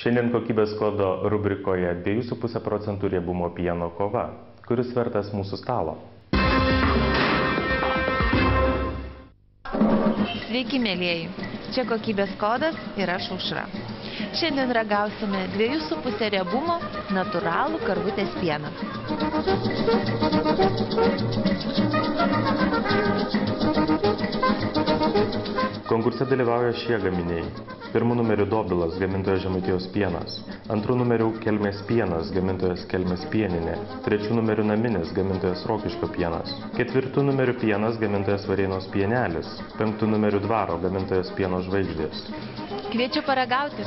Šiandien kokybės kodo rubrikoje 2,5 procentų riebumo pieno kova. Kuris vertas mūsų stalo? Sveiki, mėlieji. Čia kokybės kodas ir aš Aušra. Šiandien ragausime 2,5 riebumo natūralų karvutės pieną. Konkurse dalyvauja šie gaminiai. Pirmu numeriu Dobilas, gamintojas Žemaitijos pienas. Antru numeriu Kelmės pienas, gamintojas Kelmės pieninė. Trečiu numeriu Naminis, gamintojas Rokiškio pienas. Ketvirtu numeriu Pienas, gamintojas Varėnos pienelis. Penktu numeriu Dvaro, gamintojas Pieno žvaigždės. Kviečiu paragauti.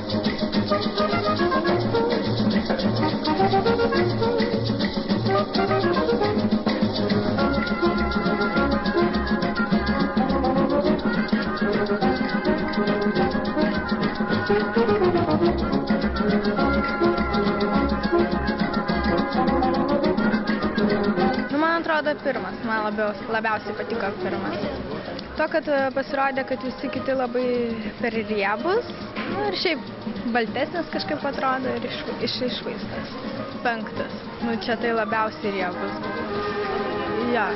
Man atrodo pirmas, man labiausiai patiko pirmas. To, kad pasirodė, kad visi kiti labai per riebus, ir šiaip baltesnis kažkaip atrodo ir išvaizdas. Penktas, čia tai labiausiai riebus. Jo,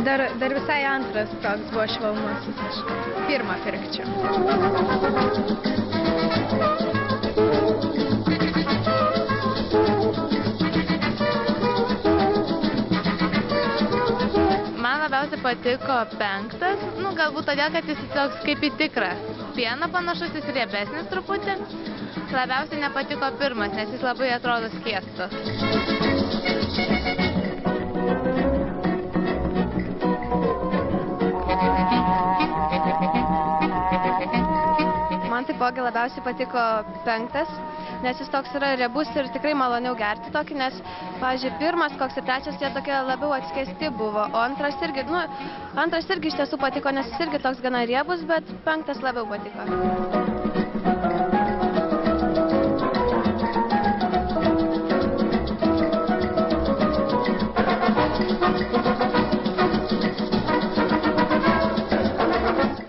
dar visai antras toks buvo švelnusis. Pirmą pirkčiau. Labiausiai patiko penktas, galbūt todėl, kad jis toks kaip į tikrą pieną panašus, jis riebesnis truputį. Labiausiai nepatiko pirmas, nes jis labai atrodo skiestas. Man taipogi labiausiai patiko penktas, nes jis toks yra riebus ir tikrai maloniau gerti tokį, nes, pavyzdžiui, pirmas, koks ir trečias, jie tokie labiau atskesti buvo, o antras irgi iš tiesų patiko, nes jis irgi toks gana riebus, bet penktas labiau patiko.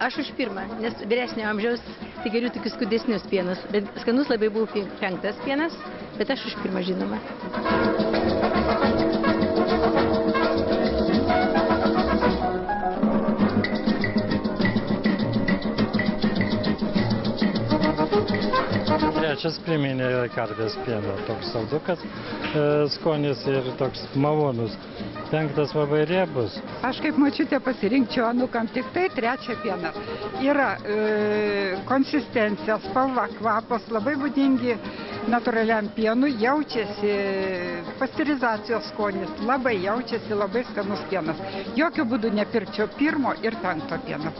Aš už pirmą, nes vyresnio amžiaus tai geriu tokius skudesnius pienus, bet skanus labai buvo penktas pienas, bet aš už pirmą žinoma. Trečias priminė karvės pieną, toks saldukas skonis ir toks malonus. Penktas labai riebus. Aš kaip močiutė pasirinkčiau anūkam tik tai trečią pieną. Yra konsistencija, spalva, kvapas labai būdingi natūraliam pienui, jaučiasi pasterizacijos skonis, labai jaučiasi labai skanus pienas. Jokių būdų nepirkčiau pirmo ir penkto pieno.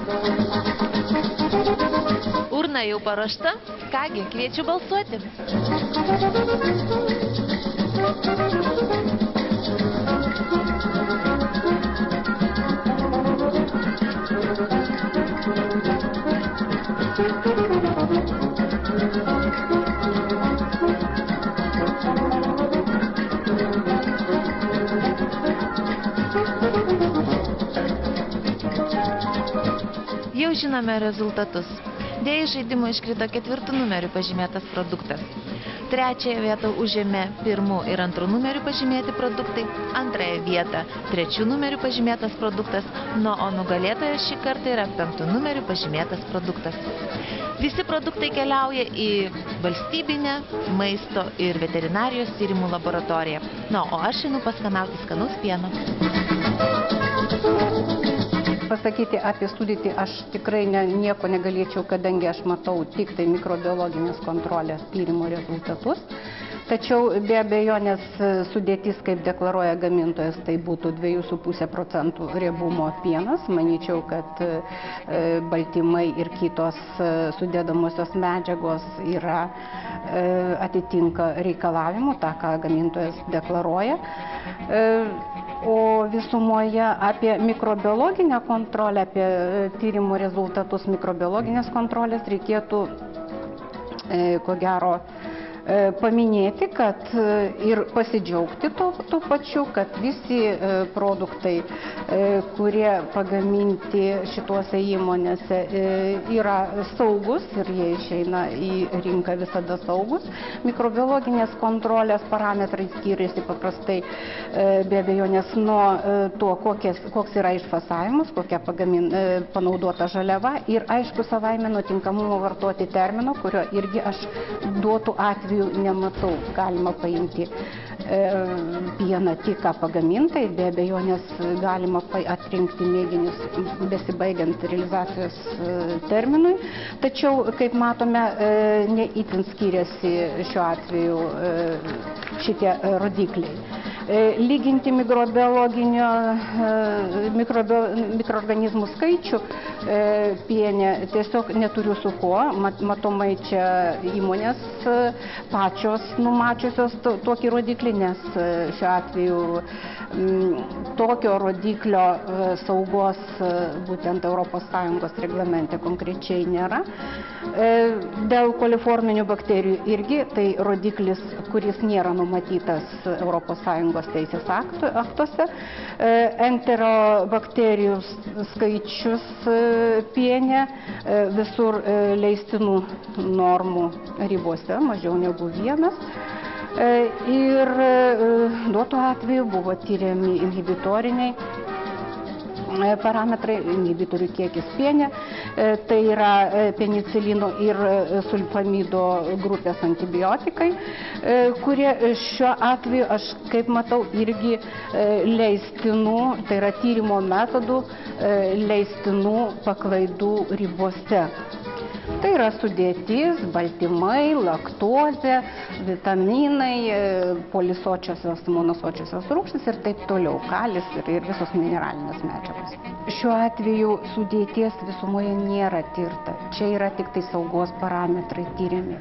Urna jau paruošta? Kągi, kviečiu balsuoti. Jau žinome rezultatus. Deja, iš žaidimo iškrito ketvirtų numerių pažymėtas produktas. Trečiąją vietą užėmė pirmų ir antrų numerių pažymėti produktai, antrąją vietą trečių numerių pažymėtas produktas, o nugalėtojas šį kartą yra penktų numerių pažymėtas produktas. Visi produktai keliauja į valstybinę maisto ir veterinarijos tyrimų laboratoriją. O aš einu paskanauti skanaus pieno. Pasakyti apie sudėtį aš tikrai nieko negalėčiau, kadangi aš matau tik tai mikrobiologinės kontrolės tyrimo rezultatus. Tačiau be abejonės sudėtis, kaip deklaruoja gamintojas, tai būtų 2,5 procentų riebumo pienas. Manyčiau, kad baltymai ir kitos sudedamosios medžiagos atitinka reikalavimų, tą, ką gamintojas deklaruoja. O visumoje apie mikrobiologinę kontrolę, apie tyrimų rezultatus mikrobiologinės kontrolės reikėtų, ko gero, paminėti, kad ir pasidžiaugti tuo pačiu, kad visi produktai, kurie pagaminti šituose įmonėse, yra saugus ir jie išeina į rinką visada saugus. Mikrobiologinės kontrolės parametrai skiriasi paprastai be abejonės nuo to, koks yra išfasavimas, kokia panaudota žaliava ir aišku savaime nuo tinkamumo vartoti termino, kurio irgi aš duotų atveju nematau. Galima paimti pieną tik ką pagamintai, be abejonės galima atrinkti mėginius besibaigiant realizacijos terminui, tačiau, kaip matome, ne itin skiriasi šiuo atveju šitie rodikliai. Lyginti mikroorganizmų skaičių piene tiesiog neturiu su kuo. Matomai čia įmonės pačios numačiusios tokį rodiklį, nes šiuo atveju tokio rodiklio saugos būtent ES reglamente konkrečiai nėra. Dėl koliforminių bakterijų irgi tai rodiklis, kuris nėra numatytas ES teisės aktuose. Enterobakterijų skaičius piene visur leistinų normų ribose, mažiau negu 1. Ir duotu atveju buvo tyriami inhibitoriniai parametrai, inhibitorių kiekis piene, tai yra penicilino ir sulfamido grupės antibiotikai, kurie šiuo atveju, aš kaip matau, irgi leistinų, tai yra tyrimo metodų, leistinų paklaidų ribose. Tai yra sudėtis, baltymai, laktozė, vitaminai, polisočiosios, monosočiosios rūgštys ir taip toliau, kalis ir visos mineralinės medžiagos. Šiuo atveju sudėties visumoje nėra tirta. Čia yra tik tai saugos parametrai tyriami.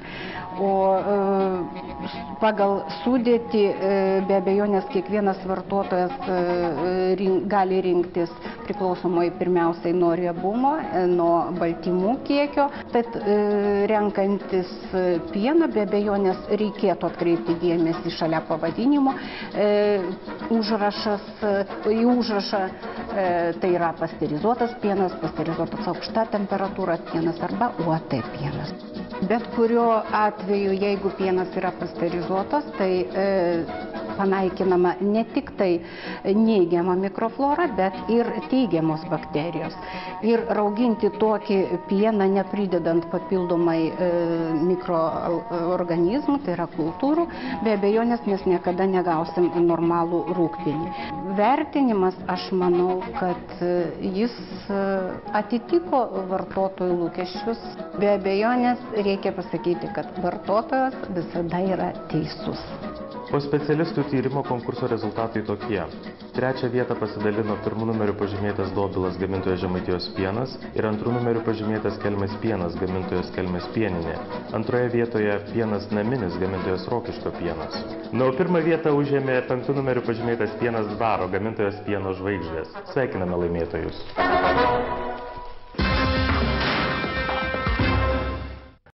O pagal sudėtį be abejonės kiekvienas vartotojas gali rinktis priklausomai pirmiausiai nuo riebumo, nuo baltymų kiekio. Tad renkantis pieną be abejonės reikėtų atkreipti dėmesį šalia pavadinimo. Į užrašą tai yra pasterizuotas pienas, pasterizuotas aukšta temperatūra pienas arba UAT pienas. Bet kuriuo atveju, jeigu pienas yra pasterizuotas, tai panaikinama ne tik tai neigiama mikroflora, bet ir teigiamos bakterijos. Ir rauginti tokį pieną, nepridedant papildomai mikroorganizmų, tai yra kultūrų, be abejonės mes niekada negausim normalų rūgpienį. Vertinimas, aš manau, kad jis atitiko vartotojų lūkesčius. Be abejonės reikia pasakyti, kad vartotojas visada yra teisus. Po specialistų tyrimo konkurso rezultatai tokie. 3 vietą pasidalino 1 numeriu pažymėtas Dobilas gamintojas Žemaitijos pienas ir 2 numeriu pažymėtas Kelmės pienas gamintojas Kelmės pieninė. 2 vietoje pienas naminis gamintojas Rokiškio pienas. Na, o 1 vietą užėmė 5 numeriu pažymėtas pienas Dvaro gamintojas Pieno žvaigždės. Sveikiname laimėtojus.